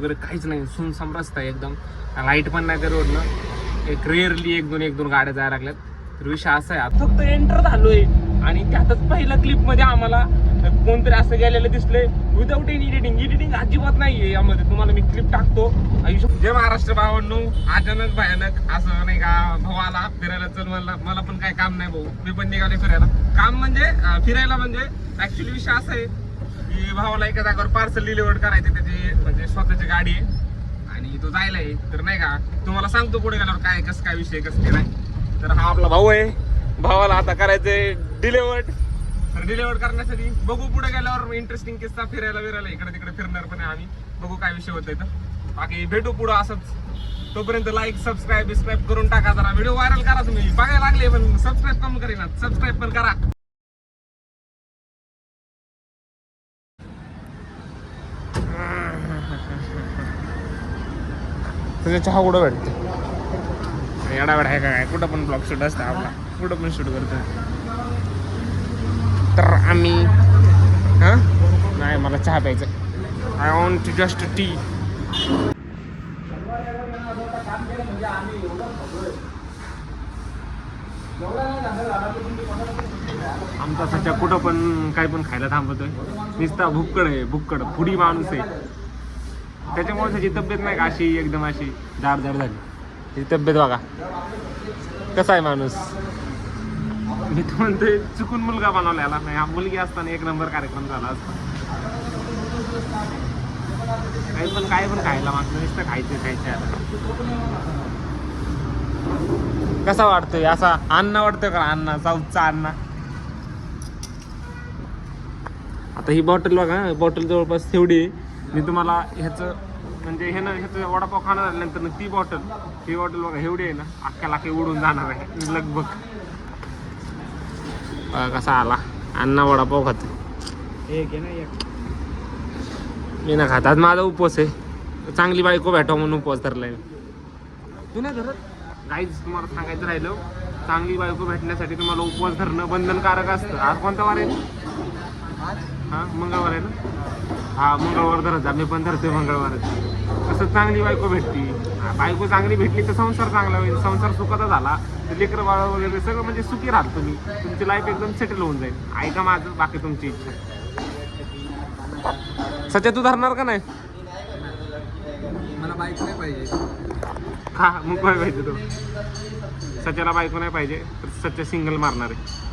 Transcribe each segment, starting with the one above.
वगैरे काहीच नाही, सुनसाम रस्ता आहे एकदम. लाईट पण नाही त्या रोडनं. एक रेअरली एक दोन गाड्या जायला लागल्यात. तर विषय असा आहे, आता फक्त एंटर झालोय आणि त्यातच पहिल्या क्लिप मध्ये आम्हाला कोणतरी असं गेलेलं दिसलंय विदाऊट एनी एडिटिंग अजिबात नाहीये यामध्ये. तुम्हाला मी क्लिप टाकतो. जय महाराष्ट्र भावांनो, अचानक भयानक असं नाही का, भावाला फिरायला चल मला पण काय काम नाही भाऊ, मी पण निघाले फिरायला. काम म्हणजे फिरायला म्हणजे ऍक्च्युली विषय असा आहे की भावाला एका जागेवर पार्सल डिलिव्हर करायचे, त्याची म्हणजे स्वतःची गाडी आहे आणि तो जायला आहे. तर नाही का तुम्हाला सांगतो पुढे गेल्यावर काय कसं काय विषय कसं नाही. तर हा आपला भाऊ आहे, भावाला आता करायचंय डिलिव्हर्ड. तर डिलिव्हर्ड करण्यासाठी बघू पुढे गेल्यावर इंटरेस्टिंग किस्सा, फिरायला इकडे तिकडे फिरणार पण आम्ही, बघू काय विषय होतोय. तर बाकी भेटू पुढं असंच. तोपर्यंत लाईक सबस्क्राईब करून टाका, जरा व्हिडिओ व्हायरल करा. तुम्ही बघायला लागले पण सबस्क्राईब कमी करेना, सबस्क्राईब पण करा. तुझ्या चहा कुठं भेटते? एवढा वेळ आहे का काय? कुठं पण ब्लॉग शूट असतं आपला, कुठं पण शूट करतो. तर आम्ही नाही, मला चहा प्यायचा. I want to just tea. आमचा सध्या कुठं पण काही पण खायला थांबतोय. नुसता भुक्कड फुडी माणूस आहे. त्याच्यामुळे त्याची तब्येत नाही का अशी एकदम अशी जाड झाली. त्याची तब्येत बघा कसा आहे माणूस. मी तर म्हणतोय चुकून मुलगा बनवला याला नाही, हा मुलगी असताना एक नंबर कार्यक्रम झाला असता. काय पण खायला मागतं, नुसतं खायचं. कसा वाटतोय असा अण्णा वाटतोय का? अण्णा साऊथचा अण्णा. आता ही बॉटल बघा, बॉटल जवळपास तेवढी. मी तुम्हाला ह्याचं म्हणजे ह्याचं वडापाव खाणं झाल्यानंतर ती बॉटल बघा एवढी आहे ना, अख्ख्या लाखे उडून जाणार आहे लगभग. कसा आला अण्णा वडापाव खातो. मी ना खातात, माझा उपवास आहे. चांगली बायको भेटावं म्हणून उपवास धरलाय. तू नाही धरत? काहीच तुम्हाला सांगायचं राहिलं, चांगली बायको भेटण्यासाठी तुम्हाला उपवास धरणं बंधनकारक असतं. आज कोणता वार आहे? मंगळवार आहे ना? हा, मंगळवार धरत जा. मी पण धरतोय मंगळवार. कसं चांगली बायको भेटती, बायको चांगली भेटली तर संसार चांगला होईल. संसार सुखाचा झाला तर लेकरं बाळ वगैरे सगळं म्हणजे सुखी राहत तुम्ही. तुमची लाईफ एकदम सेटल होऊन जाईल. ऐका माझं, बाकी तुमची इच्छा. सध्या तू धरणार का नाही? मला बायको नाही पाहिजे. हा, मग काय पाहिजे तो? सच्याला बायको नाही पाहिजे तर सच्या सिंगल मारणार आहे.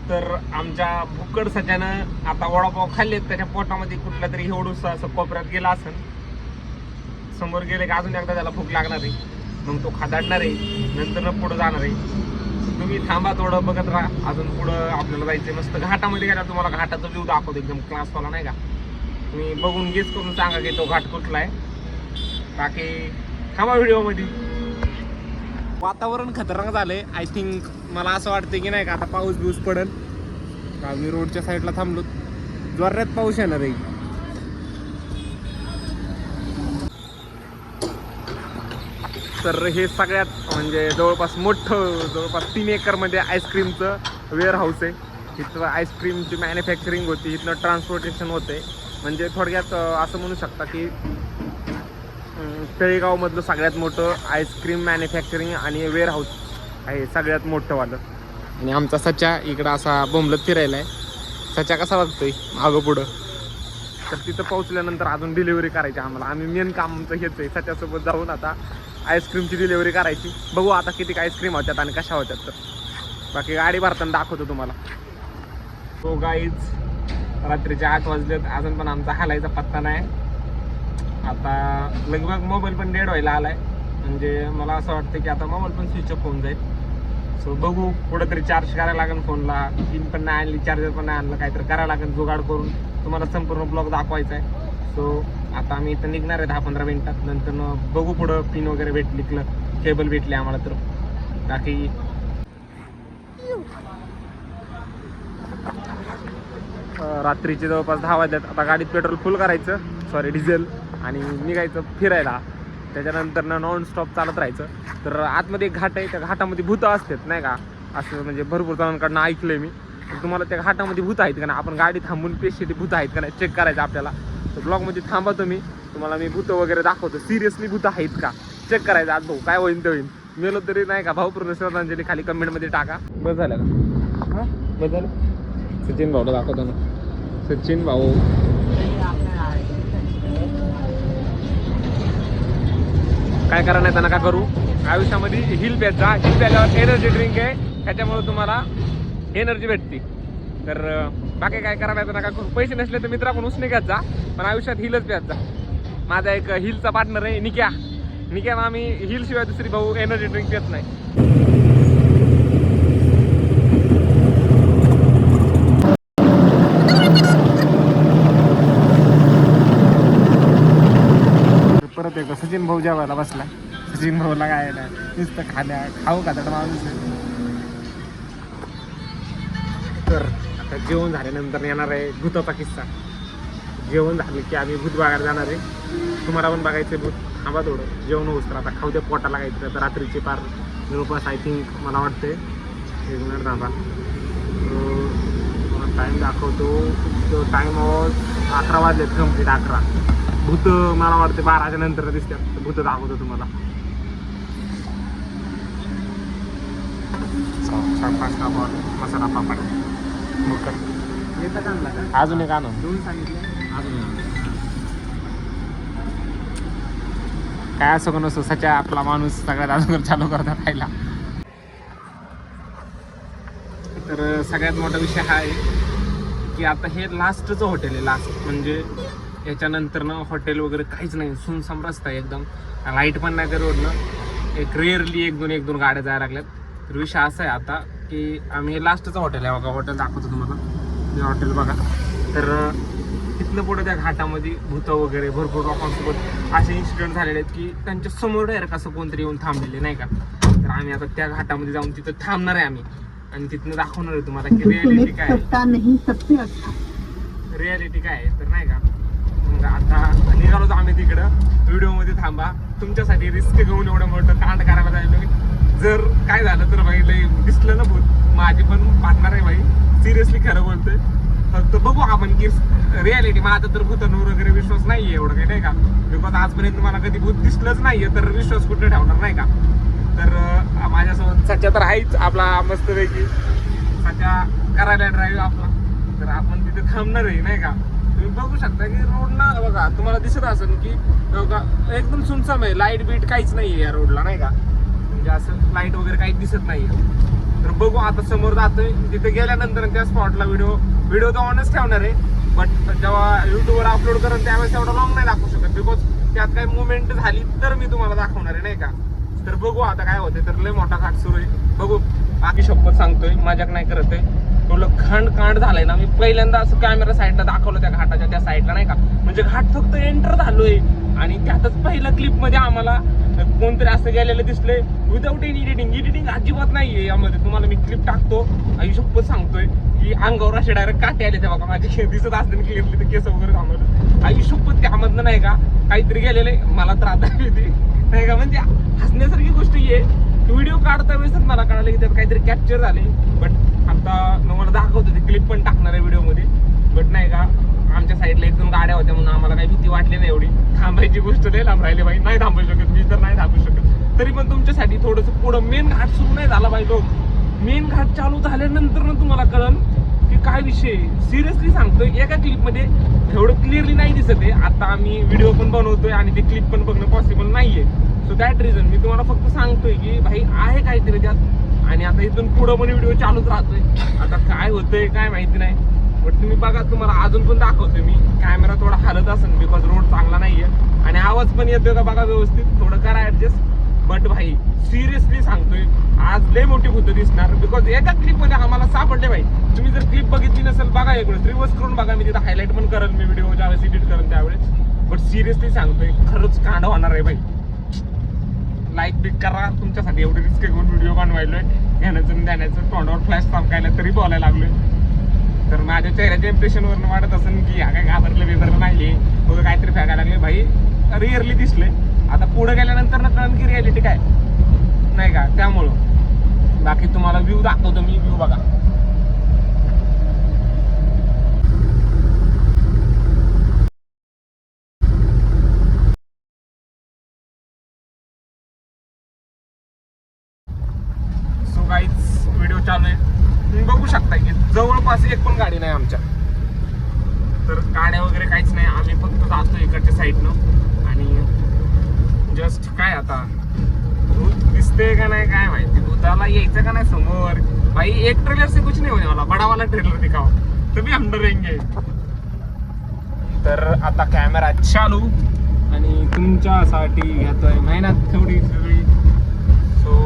तर आमच्या भुक्कड सच्यानं आता वडापाव खाल्लेत, त्याच्या पोटामध्ये कुठला तरी एवढंसं असं कोपऱ्यात गेला असेल. समोर गेले की अजून एकदा त्याला भूक लागणार आहे, मग तो खादाडणार आहे, नंतर पुढं जाणार आहे. तुम्ही थांबा थोडं, बघत राहा. अजून पुढं आपल्याला जायचं मस्त घाटामध्ये गेला. तुम्हाला घाटाचा व्ह्यू दाखवतो एकदम क्लासवाला नाही का. तुम्ही बघून गेस करून सांगा की तो घाट कुठला आहे. बाकी थांबा व्हिडिओमध्ये. वातावरण खतरनाक झालंय. आय थिंक मला असं वाटतं की नाही का आता पाऊस पडेल. मी रोडच्या साईडला थांबलो, जोरात पाऊस येणार आहे. तर हे सगळ्यात म्हणजे जवळपास 3 एकरमध्ये आईस्क्रीमचं वेअर हाऊस आहे. इथं आईस्क्रीमची मॅन्युफॅक्चरिंग होती, इथनं ट्रान्सपोर्टेशन होते. म्हणजे थोडक्यात असं म्हणू शकता की तळेगावमधलं सगळ्यात मोठं आईस्क्रीम मॅन्युफॅक्चरिंग आणि वेअर हाऊस आहे, सगळ्यात मोठं वालं. आणि आमचा सच्या इकडं असा बोंबलत फिरायला आहे. सच्या कसा वागतोय मागं पुढं. तर तिथं पोहोचल्यानंतर अजून डिलिव्हरी करायची आम्हाला. आम्ही मेन काम आमचं हेच आहे, सच्यासोबत जाऊन आता आईस्क्रीमची डिलिव्हरी करायची. बघू आता किती आईस्क्रीम होत्यात आणि कशा होत्यात. तर बाकी गाडी भरताना दाखवतो तुम्हाला. तो गाईज रात्रीचे 8 वाजलेत, अजून पण आमचा हालायचा पत्ता नाही. आता लगभग मोबाईल पण डेड व्हायला आलाय. म्हणजे मला असं वाटतं की आता मोबाईल पण स्विच ऑफ होऊन जाईल. सो बघू, कुठंतरी चार्ज करायला लागेल फोनला. पिन पण नाही आणली, चार्जर पण नाही आणलं, काहीतरी करायला लागेल जुगाड करून. तुम्हाला संपूर्ण ब्लॉग दाखवायचा आहे. सो आता आम्ही इथं निघणार आहे 10-15 मिनिटात. नंतर बघू पुढं पिन वगैरे भेटली, केबल भेटली आम्हाला. तर बाकी रात्रीचे जवळपास 10 वाजल्यात. आता गाडीत पेट्रोल फुल करायचं, डिझेल, आणि निघायचं फिरायला. त्याच्यानंतर नॉन स्टॉप चालत राहायचं. तर आतमध्ये एक घाट आहे, त्या घाटामध्ये भूतं असतात नाही का, असं म्हणजे भरपूर जणांकडनं ऐकलंय मी. तुम्हाला त्या घाटामध्ये भूत आहेत का नाही, आपण गाडी थांबून पेशंट भूत आहेत का नाही चेक करायचं आपल्याला. तर ब्लॉगमध्ये थांबा तुम्हाला मी भूत वगैरे दाखवतो. सिरियसली भूत आहेत का चेक करायचं. आज भाऊ काय होईल ते होईल, मेलो तरी नाही का भाऊ पूर्ण श्रद्धांजली खाली कमेंटमध्ये टाका. बस झालं का? हां बस झालं. सचिन भाऊला दाखवतो ना. सचिन भाऊ काय करा नाही त्यांना काय करू आयुष्यामध्ये हिल प्यायल्यावर एनर्जी ड्रिंक आहे, त्याच्यामुळे तुम्हाला एनर्जी भेटते. तर बाकी काय करा नाही त्यांना काय करू. पैसे नसले तर मित्राकडून उसने घ्यायचा जा, पण आयुष्यात हिलच प्यायचा. माझा एक हिलचा पार्टनर आहे निक्याला आम्ही हिल शिवाय दुसरी भाऊ एनर्जी ड्रिंक पित नाही. परत एक सचिन भाऊ जेवायला बसला. सचिन भाऊला काय नाही नुसतं खाऊ का माणूस. तर आता जेवण झाल्यानंतर येणार आहे भूताचा किस्सा. जेवण झालं की आम्ही भूत बघायला जाणार आहे. तुम्हाला पण बघायचं भूत. थांबा थोडं जेवण होऊस तर आता खाऊ द्या पोटाला काहीतरी. तर रात्रीचे पार जवळपास आय थिंक मला वाटते 1 मिनिट थांबा. टाईम दाखवतो. टाईम 11 वाजलेत कम्प्लीट 11. भूत मला वाटते 12च्या नंतर दिसतात. भूत दाखवतो तुम्हाला. मसाला पापड अजून एक आणू. काय असं कोण असं सच्या आपला माणूस सगळ्यात अजून चालू करतात खायला. तर सगळ्यात मोठा विषय हा आहे की आता हे लास्टचं हॉटेल आहे. लास्ट म्हणजे याच्यानंतर ना हॉटेल वगैरे काहीच नाही. सुनसम रस्ता आहे एकदम. लाईट पण नाही त्या रोडनं. एक रेअरली एक दोन गाड्या जायला लागल्यात. तर विषय असा आहे आता की आम्ही लास्टचं हॉटेल आहे बघा. हॉटेल दाखवतो तुम्हाला. हे हॉटेल बघा. तर तिथनं पुढे त्या घाटामध्ये भूतं वगैरे भरपूर लोकांसोबत असे इन्सिडेंट झालेले आहेत की त्यांच्या समोर डायरेक्ट असं कोणतरी येऊन थांबलेले नाही का. तर आम्ही आता त्या घाटामध्ये जाऊन तिथं थांबणार आहे आम्ही आणि तिथनं दाखवणार आहे तुम्हाला की रियालिटी काय आहे. रियालिटी काय आहे तर नाही का. मग आता निघालो तर आम्ही तिकडं. व्हिडिओमध्ये थांबा. तुमच्यासाठी रिस्क घेऊन एवढं मोठं कांड करायला जायलो. जर काय झालं तर भाई लई दिसलं ना भूत माझी पण पार्टनर आहे भाई. सिरियसली खरं बोलतोय. फक्त बघू आपण की रियालिटी. माझा तर भूतांवर वगैरे विश्वास नाहीये एवढं काही नाही का. बिकॉज आजपर्यंत मला कधी भूत दिसलंच नाहीये तर विश्वास कुठे ठेवणार नाही का. तर माझ्यासोबत सध्या तर आहेच आपला मस्तपैकी सध्या करायला ड्राईव्ह आपला. तर आपण तिथे थांबणार आहे नाही का. तुम्ही बघू शकता की रोडला बघा तुम्हाला दिसत असेल की एकदम सुनसम आहे. लाईट बीट काहीच नाहीये या रोडला नाही का. म्हणजे असं लाईट वगैरे काहीच दिसत नाहीये. तर बघू आता समोर जातोय. तिथे गेल्यानंतर त्या स्पॉटला व्हिडिओ तर ऑनच ठेवणार आहे. बट जेव्हा युट्यूबवर अपलोड करेन त्यावेळेस एवढा लॉंग नाही दाखवू शकत. बिकॉज त्यात काही मुवमेंट झाली तर मी तुम्हाला दाखवणार आहे नाही का. तर बघू आता काय होते. तर लय मोठा घाट सुरू आहे. बघू. बाकी शपथ सांगतोय मजाक नाही करत आहे. थोडं कांड झालंय ना. मी पहिल्यांदा असं कॅमेरा साईडला दाखवलं त्या घाटाच्या त्या साईडला नाही का. म्हणजे घाट फक्त एंटर झालोय आणि त्यातच पहिल्या क्लिपमध्ये आम्हाला कोणतरी असं गेलेलं दिसलंय विदाऊट एनी एडिटिंग अजिबात नाहीये यामध्ये. तुम्हाला मी क्लिप टाकतो. आई शपथ सांगतोय की अंगावर असे डायरेक्ट काटे आले तेव्हा माझे दिसत असते क्लिअरली ते केस वगैरे थांबवलं. आई शपथ त्यामधनं नाही का काहीतरी गेलेले मला तर आता नाही का. म्हणजे हसण्यासारखी गोष्ट आहे. व्हिडिओ काढता वेळेस मला कळालं की त्यात काहीतरी कॅप्चर झाले. बट आता मला दाखवतो ते क्लिप पण टाकणार आहे व्हिडिओमध्ये. बट नाही का आमच्या साईडला 1-2 गाड्या होत्या म्हणून आम्हाला काही भीती वाटली नाही एवढी. थांबायची गोष्ट लय लांब राहिली बाई. नाही थांबू शकत मी तर नाही थांबू शकत. तरी पण तुमच्यासाठी थोडंसं पुढं मेन घाट सुरू नाही झाला पाहिजे. मेन घाट चालू झाल्यानंतर ना तुम्हाला कळलं की काय विषय. सिरियसली सांगतोय एका क्लिपमध्ये एवढं क्लिअरली नाही दिसत आहे. आता आम्ही व्हिडिओ पण बनवतोय आणि ते क्लिप पण बघणं पॉसिबल नाहीये. सो दॅट रिझन मी तुम्हाला फक्त सांगतोय की भाई आहे काहीतरी त्यात. आणि आता इथून पुढं पण व्हिडिओ चालूच राहतोय. आता काय होतंय काय माहिती नाही. बट तुम्ही बघा तुम्हाला अजून पण दाखवतोय मी. कॅमेरा थोडा हालत असेल बिकॉज रोड चांगला नाहीये आणि आवाज पण येतोय का बघा व्यवस्थित. थोडं करा ऍडजस्ट. बट भाई सिरियसली सांगतोय आज लय मोठी भूतं दिसणार. बिकॉज एका क्लिपमध्ये आम्हाला सापडले भाई. तुम्ही जर क्लिप बघितली नसेल बघा एक रिवर्स करून बघा. मी तिथं हायलाइट पण करेल मी व्हिडिओ ज्यावेळेस एडिट करेन त्यावेळेस. बट सिरियसली सांगतोय खरंच कांड होणार आहे भाई. लाईक बिक करा. तुमच्यासाठी एवढी रिस्क घेऊन व्हिडिओ बनवायलोय. घेण्याचं देण्याचं तोंडावर फ्लॅश चमकायला तरी बोलायला लागलोय. तर माझ्या चेहऱ्याच्या इम्प्रेशनवरनं वाटत असेल की ह्या काय घाबरलं बेदरलं नाहीये बघा काहीतरी फेकायला लागले भाई. रिअरली दिसले. आता पुढे गेल्यानंतर ना कळण की रियालिटी काय नाही का. त्यामुळं बाकी तुम्हाला व्ह्यू दाखवतो मी. व्ह्यू बघा चालू आहे. तुम्ही बघू शकता की जवळपास एक पण गाडी नाही आमच्या, तर गाड्या वगैरे काहीच नाही. आम्ही फक्त जातो इकडच्या साईडनं आणि जस्ट काय आता भूत दिसते का नाही काय माहिती, भूताला यायचं का नाही समोर. भाई एक ट्रेलर से कुछ नहीं होने वाला, बड़ा वाला ट्रेलर दिखाओ तभी हम डरेंगे. तर आता कॅमेरा चालू आणि तुमच्यासाठी घेतोय मेहनत थोडी सगळी. सो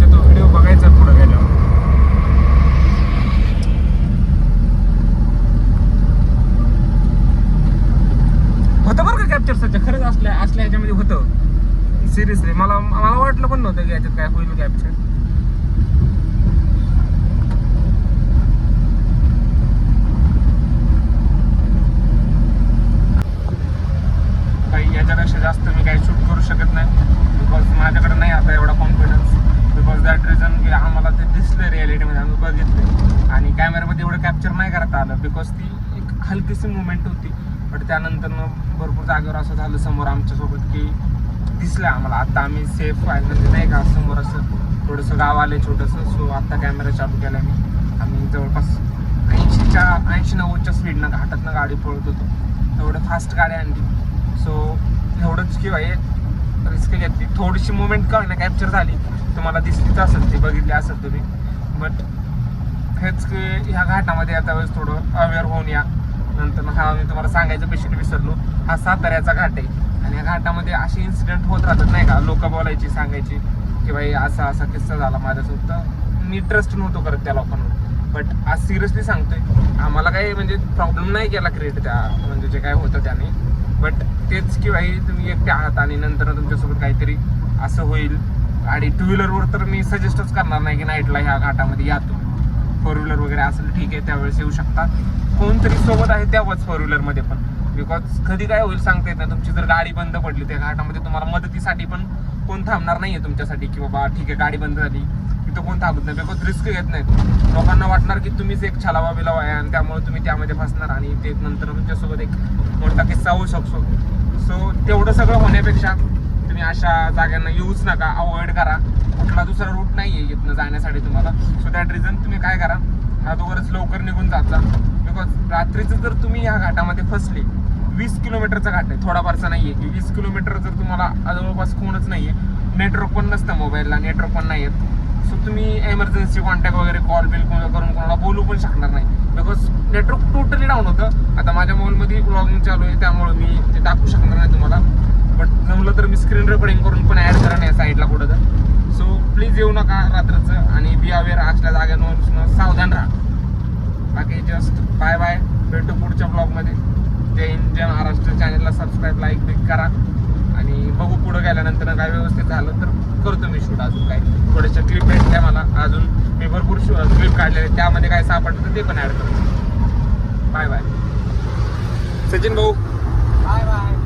तो व्हिडिओ बघायचा पुढे गेल्यावर. होतं बरं का कॅप्चर सध्या, खरंच असल्या ह्याच्यामध्ये होतं. सिरियसली मला वाटलं पण नव्हतं की याच्यात काय होईल कॅप्चर. काही याच्यापेक्षा जास्त मी काही शूट करू शकत नाही, बिकॉज माझ्याकडे नाही आता एवढा कॉन्फिडन्स. बिकॉज दॅट रिझन की आम्हाला ते दिसलं रिॲलिटीमध्ये, आम्ही बघितलं आणि कॅमेऱ्यामध्ये एवढं कॅप्चर नाही करता आलं, बिकॉज ती एक हलकीशी मुवमेंट होती. बट त्यानंतर भरपूर जागेवर असं झालं समोर आमच्यासोबत की दिसलं आम्हाला. आता आम्ही सेफ आहे म्हणजे नाही का, समोर असं थोडंसं गाव आलं छोटंसं. सो आत्ता कॅमेरा चालू केला मी. आम्ही जवळपास 80-90च्या स्पीडनं घाटातनं गाडी पळत होतो, एवढं फास्ट गाडी आणली. सो एवढंच की भाई रिस्क घेतली, थोडीशी मुवमेंट का होईना कॅप्चर झाली. तुम्हाला दिसलीच असेल, ती बघितली असेल तुम्ही. बट हेच की ह्या घाटामध्ये आता वेळेस थोडं अवेअर होऊन या. नंतर हा मी तुम्हाला सांगायचं पेशंट विसरलो, हा साताऱ्याचा घाट आहे आणि या घाटामध्ये असे इन्सिडेंट होत राहतात नाही का. लोक बोलायची सांगायची की भाई असा असा किस्सा झाला माझ्यासोबत, तर मी ट्रस्ट नव्हतो करत त्या लोकांवर. बट आज सिरियसली सांगतोय, आम्हाला काही म्हणजे प्रॉब्लेम नाही केला क्रिएट त्या म्हणजे जे काय होतं त्याने. बट तेच की भाई तुम्ही एकटे आहात आणि नंतर तुमच्यासोबत काहीतरी असं होईल. आणि टू व्हीलरवर तर मी सजेस्टच करणार नाही की नाईटला ह्या घाटामध्ये या तुम्ही. फोर व्हीलर वगैरे असेल ठीक आहे, त्यावेळेस येऊ शकता. कोणतरी सोबत आहे त्यावरच फोर व्हीलरमध्ये पण, बिकॉज कधी काय होईल सांगता येत नाही. तुमची जर गाडी बंद पडली त्या घाटामध्ये, तुम्हाला मदतीसाठी पण कोण थांबणार नाही आहे तुमच्यासाठी की बाबा ठीक आहे गाडी बंद झाली, तिथं कोण थांबत नाही. बिकॉज रिस्क घेत नाहीत. लोकांना वाटणार की तुम्हीच एक छलावा बिलावा आहे आणि त्यामुळे तुम्ही त्यामध्ये फसणार आणि ते नंतर तुमच्यासोबत एक मोठा किस्सा होऊ शकतो. सो तेवढं सगळं होण्यापेक्षा तुम्ही अशा जागांना यूज नका, अवॉइड करा. कुठला दुसरा रूट नाही आहे इथनं जाण्यासाठी तुम्हाला. सो दॅट रिझन तुम्ही काय करा, अगोदरच लवकर निघून जात जा. बिकॉज रात्रीचं जर तुम्ही ह्या घाटामध्ये फसले, 20 किलोमीटरचा घाट आहे, थोडा फारसा नाही आहे की 20 किलोमीटर जर तुम्हाला जवळपास कोणच नाही आहे, नेटवर्क पण नसतं मोबाईलला, नेटवर्क पण नाही आहेत. सो तुम्ही एमर्जन्सी कॉन्टॅक्ट वगैरे कॉल बिल करून कोणाला बोलू पण शकणार नाही, बिकॉज नेटवर्क टोटली डाऊन होतं. आता माझ्या मोबाईलमध्ये व्लॉगिंग चालू आहे त्यामुळे मी ते दाखवू शकणार नाही तुम्हाला. बट जमलं तर मी स्क्रीन रेकॉर्डिंग करून पण ॲड करेन या साईडला कुठं तर. सो प्लीज येऊ नका रात्रीचं आणि बी अवेअर, असल्या जाग्यांवर सावधान राहा. बाकी जस्ट बाय बाय, भेटू पुढच्या ब्लॉगमध्ये. जय हिंद, जय महाराष्ट्र. चॅनलला सबस्क्राईब, लाईक बिक करा आणि बघू पुढं गेल्यानंतर काय व्यवस्थित झालं तर करतो मी शूट. अजून काय थोड्याशा क्लिप भेटल्या मला, अजून मी भरपूर क्लिप काढलेले, त्यामध्ये काय सापडलं ते पण ॲड करतो. Bye bye. सचिन भाऊ, बाय बाय.